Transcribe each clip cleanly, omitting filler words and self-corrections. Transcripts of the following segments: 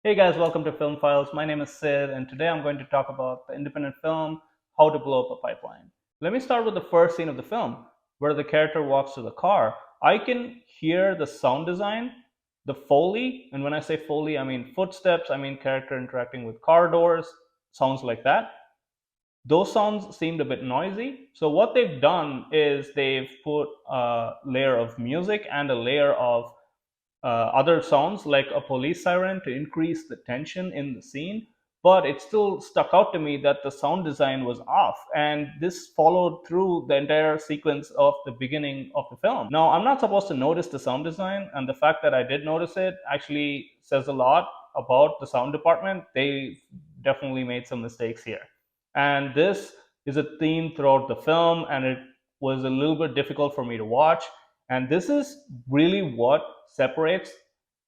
Hey guys, welcome to Film Files. My name is Sid, and today I'm going to talk about the independent film How to Blow Up a Pipeline. Let me start with the first scene of the film, where the character walks to the car. I can hear the sound design, the Foley, and when I say Foley, I mean footsteps, I mean character interacting with car doors, sounds like that. Those sounds seemed a bit noisy. So, what they've done is they've put a layer of music and a layer of other sounds like a police siren to increase the tension in the scene, but it still stuck out to me that the sound design was off, and this followed through the entire sequence of the beginning of the film. Now, I'm not supposed to notice the sound design, and the fact that I did notice it actually says a lot about the sound department. They definitely made some mistakes here, and this is a theme throughout the film, and it was a little bit difficult for me to watch. And this is really what separates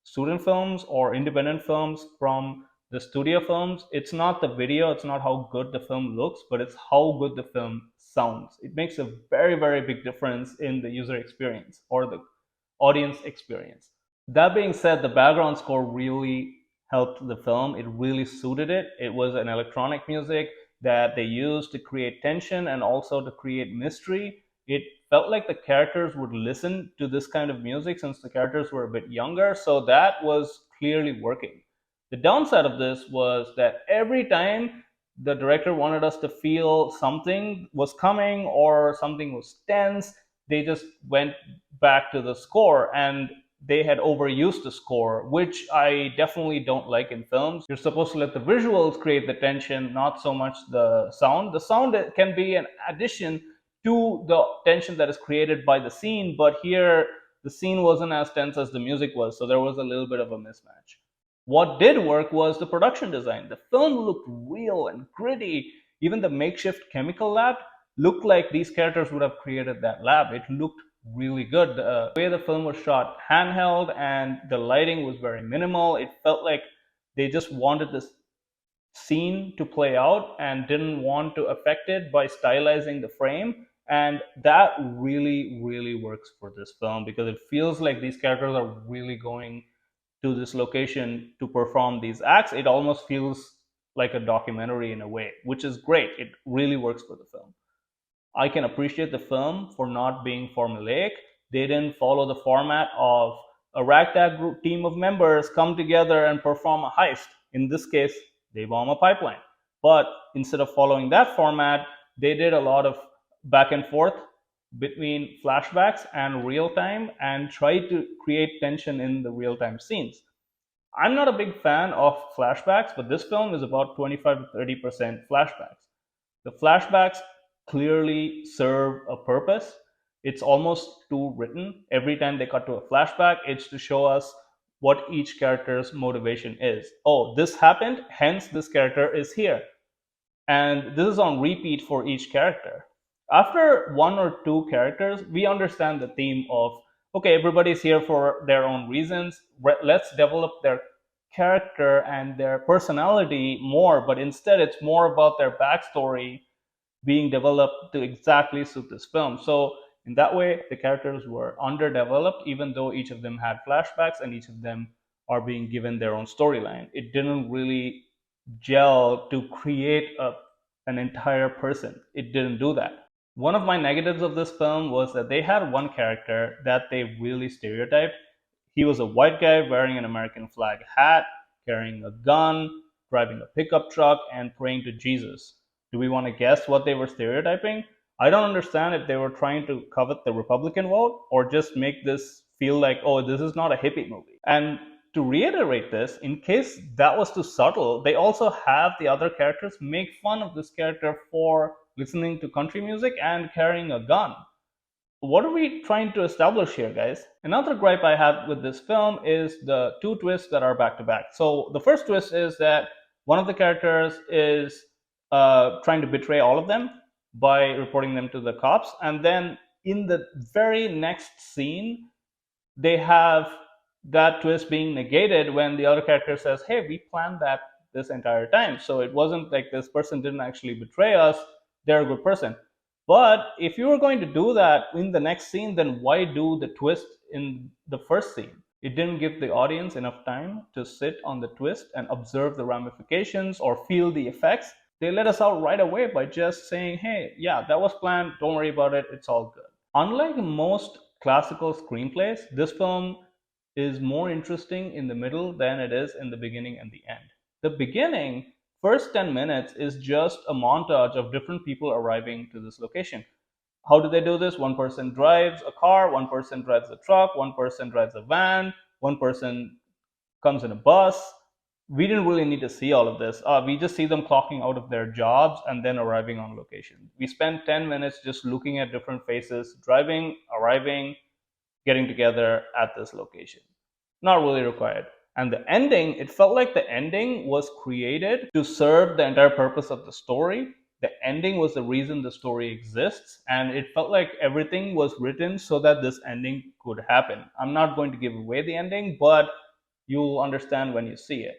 student films or independent films from the studio films. It's not the video, it's not how good the film looks, but it's how good the film sounds. It makes a very, very big difference in the user experience or the audience experience. That being said, the background score really helped the film. It really suited it. It was an electronic music that they used to create tension and also to create mystery. It felt like the characters would listen to this kind of music since the characters were a bit younger. So that was clearly working. The downside of this was that every time the director wanted us to feel something was coming or something was tense, they just went back to the score, and they had overused the score, which I definitely don't like in films. You're supposed to let the visuals create the tension, not so much the sound. The sound can be an addition to the tension that is created by the scene, but here the scene wasn't as tense as the music was, so there was a little bit of a mismatch. What did work was the production design. The film looked real and gritty. Even the makeshift chemical lab looked like these characters would have created that lab. It looked really good. The way the film was shot handheld and the lighting was very minimal. It felt like they just wanted this scene to play out and didn't want to affect it by stylizing the frame. And that really, really works for this film because it feels like these characters are really going to this location to perform these acts. It almost feels like a documentary in a way, which is great. It really works for the film. I can appreciate the film for not being formulaic. They didn't follow the format of a ragtag group team of members come together and perform a heist. In this case, they bomb a pipeline. But instead of following that format, they did a lot of back and forth between flashbacks and real time and tried to create tension in the real time scenes. I'm not a big fan of flashbacks, but this film is about 25 to 30% flashbacks. The flashbacks clearly serve a purpose. It's almost too written. Every time they cut to a flashback, it's to show us what each character's motivation is. Oh, this happened, hence this character is here. And this is on repeat for each character. After one or two characters, we understand the theme of okay, everybody's here for their own reasons. Let's develop their character and their personality more, but instead it's more about their backstory being developed to exactly suit this film. So in that way, the characters were underdeveloped, even though each of them had flashbacks and each of them are being given their own storyline. It didn't really gel to create an entire person. It didn't do that. One of my negatives of this film was that they had one character that they really stereotyped. He was a white guy wearing an American flag hat, carrying a gun, driving a pickup truck, and praying to Jesus. Do we want to guess what they were stereotyping? I don't understand if they were trying to covet the Republican vote or just make this feel like, oh, this is not a hippie movie. And to reiterate this, in case that was too subtle, they also have the other characters make fun of this character for listening to country music and carrying a gun. What are we trying to establish here, guys? Another gripe I have with this film is the two twists that are back to back. So the first twist is that one of the characters is trying to betray all of them by reporting them to the cops, and then in the very next scene, they have that twist being negated when the other character says, hey, we planned that this entire time. So it wasn't like this person didn't actually betray us, they're a good person. But if you were going to do that in the next scene, then why do the twist in the first scene? It didn't give the audience enough time to sit on the twist and observe the ramifications or feel the effects. They let us out right away by just saying, hey, yeah, that was planned, don't worry about it, it's all good. Unlike most classical screenplays, this film is more interesting in the middle than it is in the beginning and the end. The beginning, first 10 minutes, is just a montage of different people arriving to this location. How do they do this? One person drives a car, one person drives a truck, one person drives a van, one person comes in a bus. We didn't really need to see all of this. We just see them clocking out of their jobs and then arriving on location. We spent 10 minutes just looking at different faces, driving, arriving, getting together at this location. Not really required. And the ending, it felt like the ending was created to serve the entire purpose of the story. The ending was the reason the story exists, and it felt like everything was written so that this ending could happen. I'm not going to give away the ending, but you'll understand when you see it.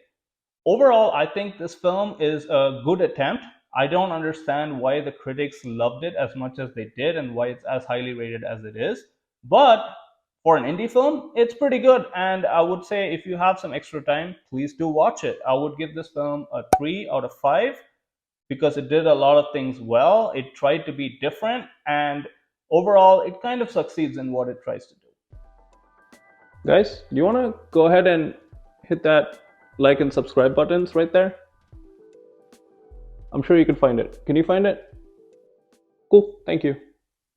Overall, I think this film is a good attempt. I don't understand why the critics loved it as much as they did and why it's as highly rated as it is. But for an indie film, it's pretty good. And I would say if you have some extra time, please do watch it. I would give this film a 3 out of 5 because it did a lot of things well. It tried to be different, and overall, it kind of succeeds in what it tries to do. Guys, do you want to go ahead and hit that like and subscribe buttons right there? I'm sure you can find it. Can you find it? Cool, thank you.